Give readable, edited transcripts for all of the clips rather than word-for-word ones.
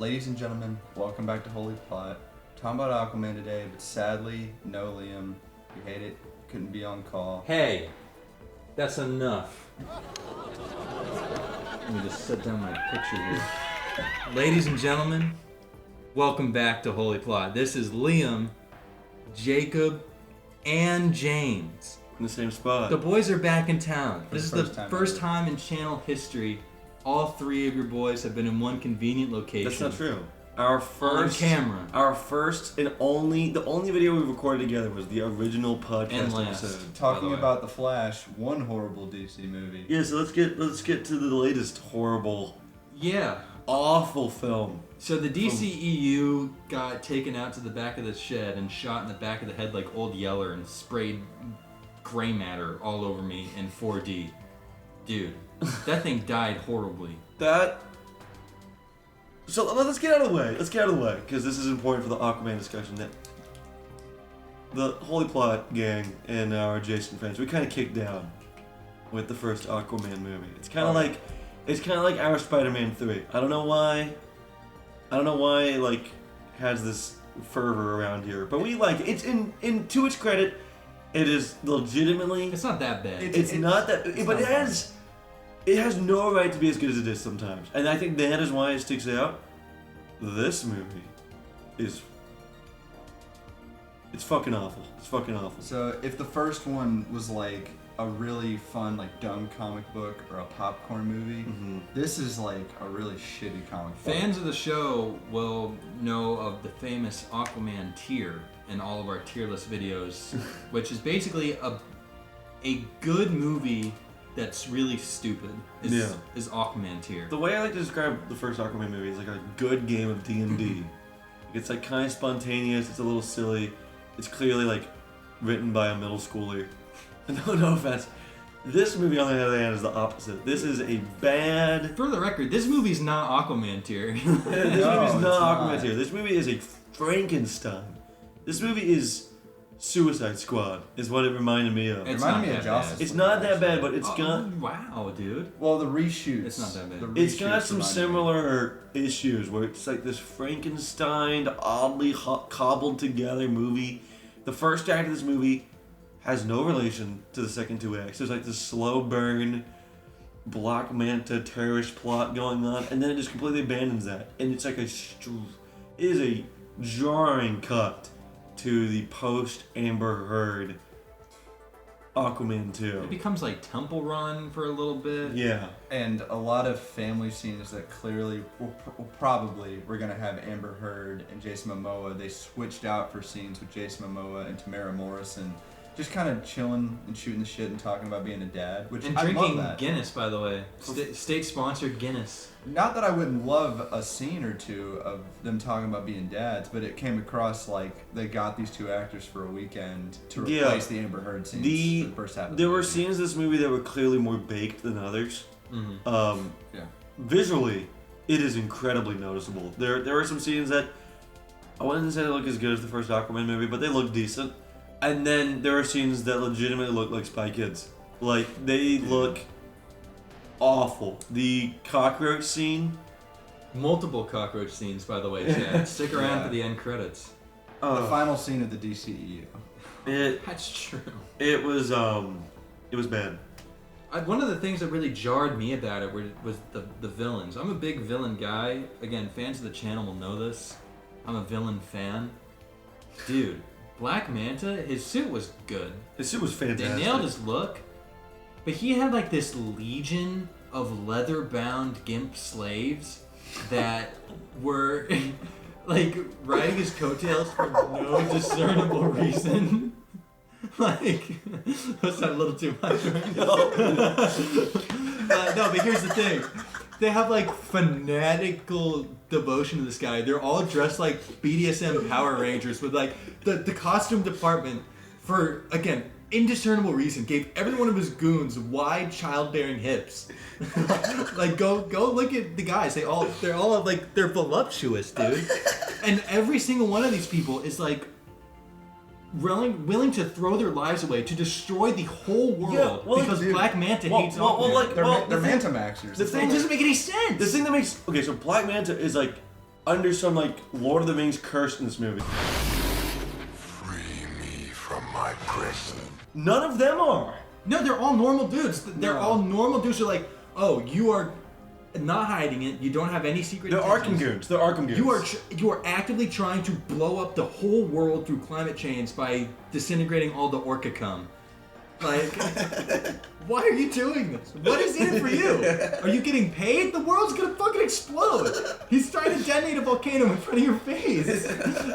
Ladies and gentlemen, welcome back to Holy Plot. Talking about Aquaman today, but sadly, no Liam. We hate it. Couldn't be on call. Hey, that's enough. Let me just set down my picture here. Ladies and gentlemen, welcome back to Holy Plot. This is Liam, Jacob, and James. In the same spot. The boys are back in town. This is the first ever. time in channel history all three of your boys have been in one convenient location. That's not true. Our first on camera. Our first and only video we recorded together was the original podcast And last. episode. Talking about The Flash, one horrible DC movie. Yeah, so let's get to the latest horrible, awful film. So the DCEU got taken out to the back of the shed and shot in the back of the head like Old Yeller and sprayed gray matter all over me in 4D. Dude, that thing died horribly. So let's get out of the way. Because this is important for the Aquaman discussion. That the Holy Plot gang and our adjacent friends, we kind of kicked down with the first Aquaman movie. It's kind of like our Spider-Man 3. I don't know why like has this fervor around here, but we like it. It's in to its credit, it is legitimately. It's not that bad. It's not that, but it has no right to be as good as it is sometimes, and I think that is why it sticks out. This movie is. It's fucking awful. So if the first one was like a really fun, like dumb comic book or a popcorn movie, this is like a really shitty comic book. Fans of the show will know of the famous Aquaman tier in all of our tier list videos, which is basically a good movie that's really stupid. Is Aquaman tier. The way I like to describe the first Aquaman movie is like a good game of D&D. It's like kind of spontaneous. It's a little silly. It's clearly like written by a middle schooler. No offense. This movie, on the other hand, is the opposite. This is a bad. For the record, this movie's not Aquaman tier. This movie's not Aquaman tier. This movie is a Frankenstein. This movie is Suicide Squad, is what it reminded me of. It reminded me of Justice. It's not that bad, but it's got. Wow, dude. Well, the reshoots. It's not that bad. It's got some similar issues where it's like this Frankenstein, oddly cobbled together movie. The first act of this movie has no relation to the second two acts. There's like this slow burn, Black Manta terrorist plot going on, and then it just completely abandons that. And it's like it is a jarring cut to the post Amber Heard Aquaman 2. It becomes like Temple Run for a little bit. Yeah. And a lot of family scenes that clearly we're going to have Amber Heard and Jason Momoa. They switched out for scenes with Jason Momoa and Tamara Morrison. Just kind of chilling and shooting the shit and talking about being a dad, which and I drinking love that. Guinness, by the way, state-sponsored Guinness. Not that I wouldn't love a scene or two of them talking about being dads, but it came across like they got these two actors for a weekend to replace the Amber Heard scenes for the first half of the There were movie. scenes in this movie that were clearly more baked than others. Yeah. Visually, it is incredibly noticeable. There are some scenes that I wouldn't say they look as good as the first Aquaman movie, but they look decent. And then there are scenes that legitimately look like Spy Kids. Like, they look awful. The cockroach scene. Multiple cockroach scenes, by the way, Chad. Stick around for the end credits. The final scene of the DCEU. That's true. It was bad. One of the things that really jarred me about it was the villains. I'm a big villain guy. Again, fans of the channel will know this. I'm a villain fan. Dude. Black Manta, his suit was good. His suit was fantastic. They nailed his look, but he had like this legion of leather-bound gimp slaves that were like riding his coattails for no discernible reason. Like, was that a little too much? No. No, but here's the thing. They have like fanatical devotion to this guy. They're all dressed like BDSM Power Rangers with like the costume department for, again, indiscernible reason gave every one of his goons wide childbearing hips. Like go look at the guys. They're all like they're voluptuous, dude. And every single one of these people is like willing to throw their lives away to destroy the whole world because Black Manta hates Aquaman. They're Manta Maxers. It doesn't make any sense. The thing that makes so Black Manta is like under some like Lord of the Rings curse in this movie. Free me from my prison. None of them are. No, they're all normal dudes. They're all normal dudes who are like, oh, you are not hiding it. You don't have any secret They're Arkham intentions. goons. They're Arkham goons. You are actively trying to blow up the whole world through climate change by disintegrating all the orca cum. Like, why are you doing this? What is in it for you? Are you getting paid? The world's gonna fucking explode. He's trying to detonate a volcano in front of your face.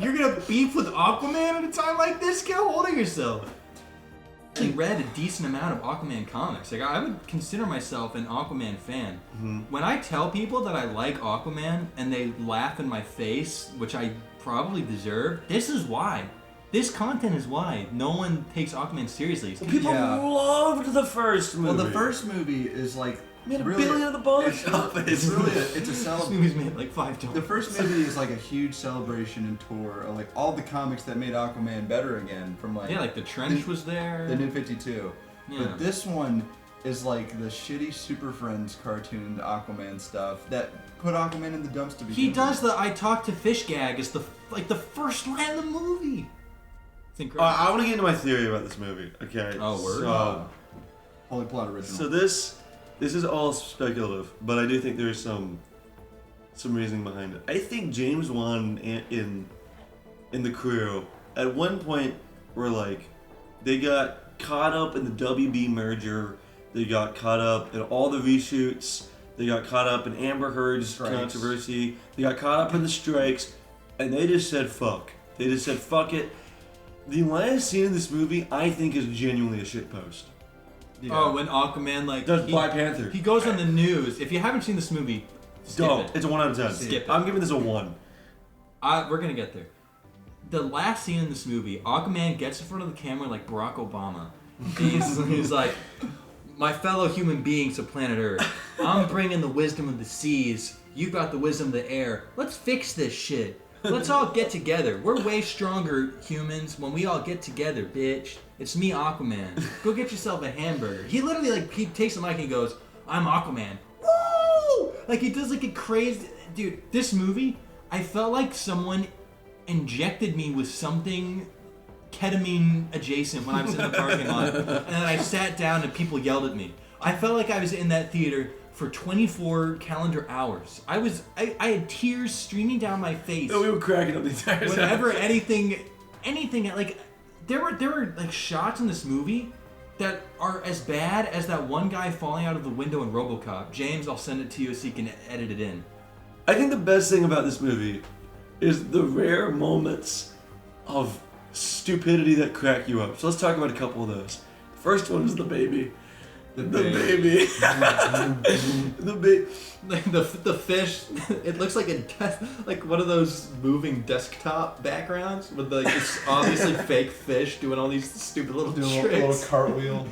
You're gonna beef with Aquaman at a time like this? Get a hold of yourself. I read a decent amount of Aquaman comics. Like, I would consider myself an Aquaman fan. Mm-hmm. When I tell people that I like Aquaman and they laugh in my face, which I probably deserve, this is why. This content is why no one takes Aquaman seriously. People loved the first movie. Well, the first movie is like made $1 really, billion at the box office. It's really it's a This celebration. movie's made like $5. The first movie is like a huge celebration and tour of like all the comics that made Aquaman better again from like like the Trench was there. the New 52. Yeah. But this one is like the shitty Super Friends cartoon Aquaman stuff that put Aquaman in the dumps to begin He does with. the I talk to fish gag as the first line of the movie. It's incredible. I want to get into my theory about this movie. Okay. Oh, word? So, Holy Plot original. so this is all speculative, but I do think there's some reasoning behind it. I think James Wan in the crew at one point were like they got caught up in the WB merger. They got caught up in all the reshoots. They got caught up in Amber Heard's controversy. They got caught up in the strikes, and they just said fuck. They just said fuck it. The last scene in this movie, I think, is genuinely a shitpost. Yeah. Oh, when Aquaman like Does Black Panther. He goes on the news. If you haven't seen this movie, skip Don't. it. It's a 1 out of 10. Skip it. I'm giving this a 1. We're gonna get there. The last scene in this movie, Aquaman gets in front of the camera like Barack Obama. He's like, my fellow human beings of planet Earth, I'm bringing the wisdom of the seas. You got the wisdom of the air. Let's fix this shit. Let's all get together. We're way stronger humans when we all get together, bitch. It's me, Aquaman. Go get yourself a hamburger. He literally he takes the mic and he goes, I'm Aquaman. Woo! Like he does like a crazy dude. This movie, I felt like someone injected me with something ketamine adjacent when I was in the parking lot, and then I sat down and people yelled at me. I felt like I was in that theater for 24 calendar hours. I had tears streaming down my face. No, we were cracking up the entire time. Whenever anything like there were like shots in this movie that are as bad as that one guy falling out of the window in RoboCop. James, I'll send it to you so you can edit it in. I think the best thing about this movie is the rare moments of stupidity that crack you up. So let's talk about a couple of those. First one is the baby. The baby. The fish. It looks like like one of those moving desktop backgrounds with like this obviously fake fish doing all these stupid little Doing a tricks. little cartwheel.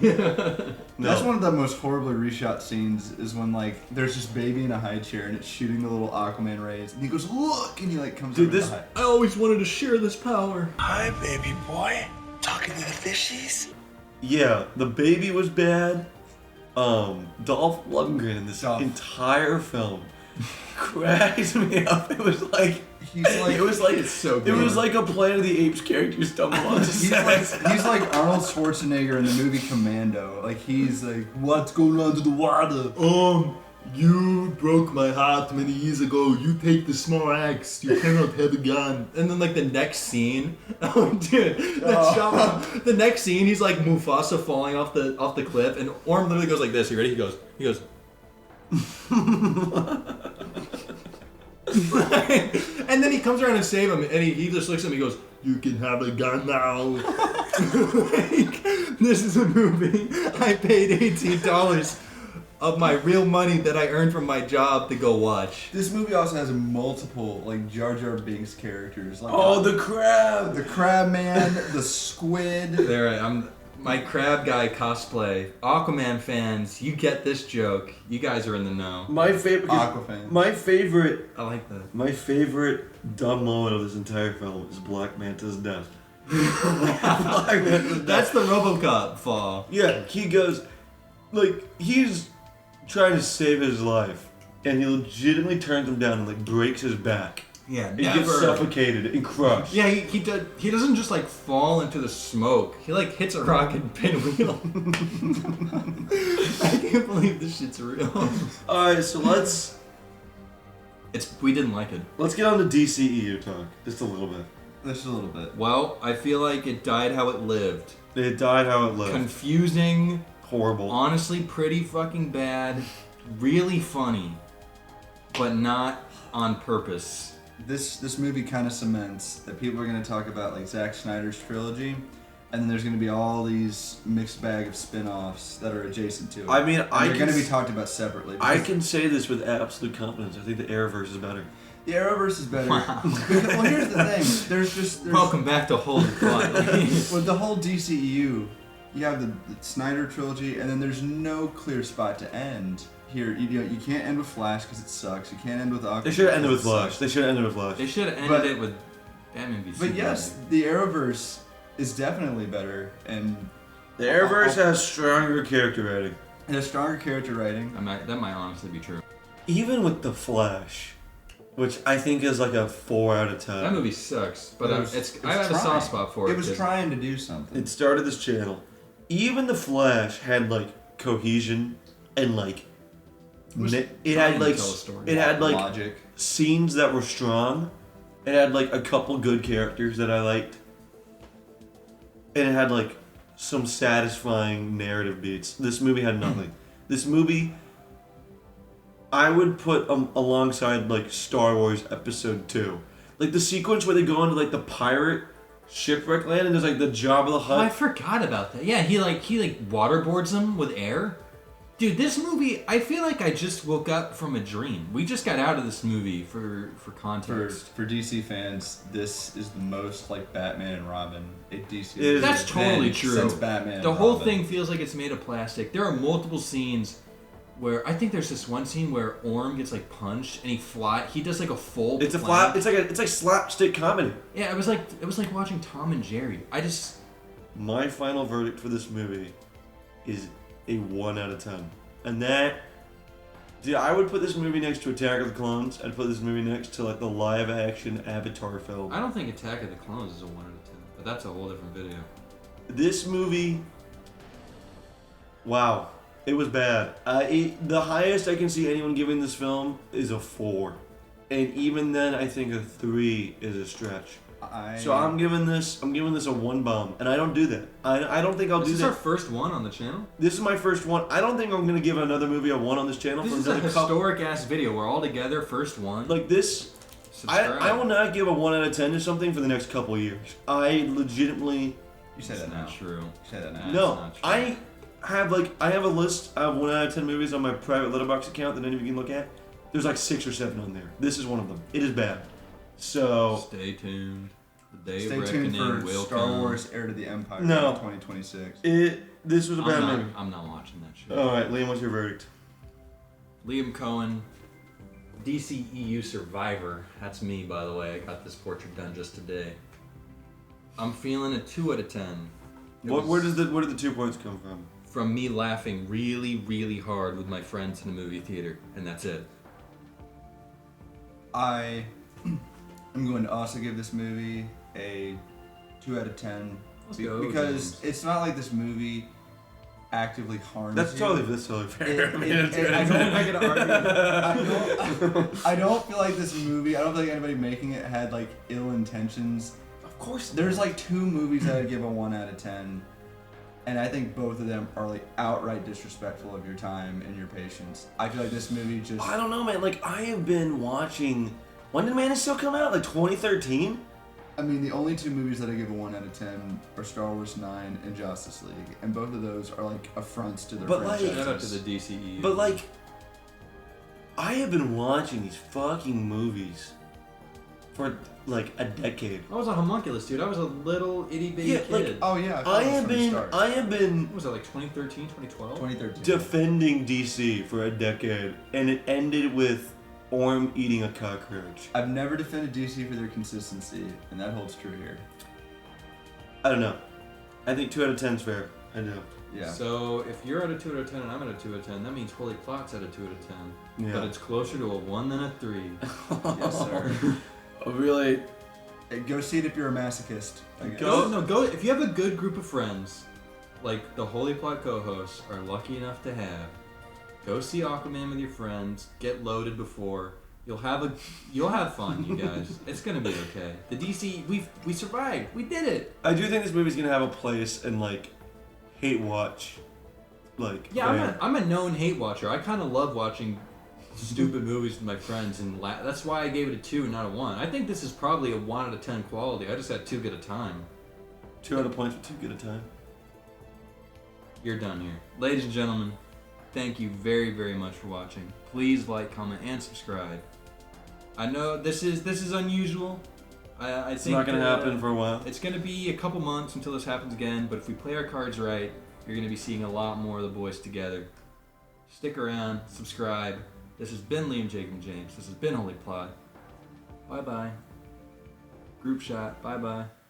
No. That's one of the most horribly reshot scenes is when like there's this baby in a high chair and it's shooting the little Aquaman rays and he goes look and he like comes Dude, over this- the high. I always wanted to share this power. Hi, baby boy. Talking to the fishies? Yeah, the baby was bad. Dolph Lundgren in this entire film cracked me up. It was like It's so good. It was like a Planet of the Apes character stumbled onto he's like Arnold Schwarzenegger in the movie Commando. Like he's like, what's going on to the water? You broke my heart many years ago. You take the small axe. You cannot have a gun. And then like the next scene, oh dude, the next scene, he's like Mufasa falling off the cliff, and Orm literally goes like this. You ready? He goes. And then he comes around and saves him, and he just looks at me and goes, you can have a gun now. Like, this is a movie. I paid $18 of my real money that I earned from my job to go watch. This movie also has multiple like Jar Jar Binks characters. Like the crab! the crab man, the squid. There, I'm my crab guy cosplay. Aquaman fans, you get this joke. You guys are in the know. My favorite Aquafan. My favorite I like that. My favorite dumb moment of this entire film is Black Manta's death. That's the RoboCop fall. Yeah, he goes, like, he's trying to save his life, and he legitimately turns him down and, like, breaks his back. Yeah, It gets suffocated and crushed. Yeah, he doesn't just like fall into the smoke. He like hits a rock and pinwheel. I can't believe this shit's real. Alright, so We didn't like it. let's get on to DCEU talk. Just a little bit. Just a little bit. Well, I feel like it died how it lived. It died how it lived. Confusing. Horrible. Honestly, pretty fucking bad. Really funny. But not on purpose. This movie kind of cements that people are going to talk about like Zack Snyder's trilogy, and then there's going to be all these mixed bag of spin-offs that are adjacent to it. I mean, they're going to be talked about separately. I can say this with absolute confidence. I think the Arrowverse is better. The Arrowverse is better. Wow. Well, here's the thing. There's Welcome back to Holy Plot. with the whole DCEU, you have the Snyder trilogy, and then there's no clear spot to end. Here, you can't end with Flash because it sucks. You can't end with Aquaman. They should have ended with Flash. They should have ended with Flash. They should have ended it with Batman v Superman. But yes, the Arrowverse is definitely better, and The Arrowverse has stronger character writing. it has stronger character writing. That might honestly be true. Even with the Flash, which I think is like a 4 out of 10. That movie sucks, but It I was have a trying. soft spot for it. It was 'cause trying to do something. It started this channel. Even the Flash had like cohesion and like was it trying had to like tell a story. it had like logic. scenes that were strong. It had like a couple good characters that I liked. And it had like some satisfying narrative beats. This movie had nothing. This movie I would put alongside like Star Wars Episode 2. Like the sequence where they go into like the pirate shipwreck land and there's like the Jabba the Oh, I Hutt. forgot about that. Yeah, he waterboards them with air. Dude, this movie, I feel like I just woke up from a dream. We just got out of this movie for context. For DC fans, this is the most like Batman and Robin at DC. It is. That's has totally been true. Since Batman. The and whole Robin. thing feels like it's made of plastic. There are multiple scenes where I think there's this one scene where Orm gets like punched and he does like a full It's a plank. flap. It's like slapstick comedy. Yeah, it was like watching Tom and Jerry. My final verdict for this movie is a 1 out of 10. And that, dude, I would put this movie next to Attack of the Clones. I'd put this movie next to like the live action Avatar film. I don't think Attack of the Clones is a 1 out of 10, but that's a whole different video. This movie, wow, it was bad. The highest I can see anyone giving this film is a 4. And even then, I think a 3 is a stretch. So I'm giving this a 1 bomb, and I don't do that. I don't think I'll do This is that. our first one on the channel? This is my first one. I don't think I'm gonna give another movie a 1 on this channel This for is a another couple. historic ass video. We're all together, first one. Like this, Subscribe. I will not give a 1 out of 10 to something for the next couple of years. I legitimately You say That's that now. not true. You say that now. That's no. not true. I have a list of 1 out of 10 movies on my private Letterboxd account that any of you can look at. There's like 6 or 7 on there. This is one of them. It is bad. So Stay tuned. The day Stay of tuned reckoning for will Star come. Wars Heir to the Empire No. 2026. this was a bad movie. I'm not watching that shit. All right, Liam, what's your verdict? Liam Cohen, DCEU Survivor. That's me, by the way. I got this portrait done just today. I'm feeling a 2 out of 10. Where did the 2 points come from? From me laughing really, really hard with my friends in the movie theater, and that's it. I am going to also give this movie a 2 out of 10 Let's go, because James. it's not like this movie actively harms That's you. totally fair. I don't feel like this movie. I don't feel like anybody making it had like ill intentions. Of course. There's like 2 movies that I'd give a 1 out of 10, and I think both of them are like outright disrespectful of your time and your patience. I feel like this movie just. I don't know, man. Like, I have been watching. When did Man of Steel come out? Like 2013? I mean, the only 2 movies that I give a 1 out of 10 are Star Wars 9 and Justice League, and both of those are like affronts to their But, like- franchises. Shout out to the DCEU. But, like, I have been watching these fucking movies for like a decade. I was a homunculus, dude. I was a little itty bitty Yeah, kid. like, Oh yeah, I have have been What was that, like 2013, 2012? 2013. defending DC for a decade, and it ended with Orm eating a cockroach. I've never defended DC for their consistency, and that holds true here. I don't know. I think 2 out of 10 is fair. I do. Yeah. So if you're at a 2 out of 10 and I'm at a 2 out of 10, that means Holy Plot's at a 2 out of 10. Yeah. But it's closer to a 1 than a 3. Yes, sir. Really? Go see it if you're a masochist. I guess. Go. If you have a good group of friends, like the Holy Plot co-hosts are lucky enough to have, go see Aquaman with your friends. Get loaded before. You'll have fun, you guys. It's gonna be okay. The DC, we survived. We did it. I do think this movie's gonna have a place in like hate watch. Like Yeah, I'm a known hate watcher. I kind of love watching stupid movies with my friends, and that's why I gave it a 2 and not a 1. I think this is probably a 1 out of 10 quality. I just had too good a time. 2 out of points for too good a time. You're done here. Ladies and gentlemen, thank you very, very much for watching. Please like, comment, and subscribe. I know this is unusual. I think It's not going to happen for a while. It's going to be a couple months until this happens again, but if we play our cards right, you're going to be seeing a lot more of the boys together. Stick around, subscribe. This has been Liam, Jacob, and James. This has been Holy Plot. Bye-bye. Group shot. Bye-bye.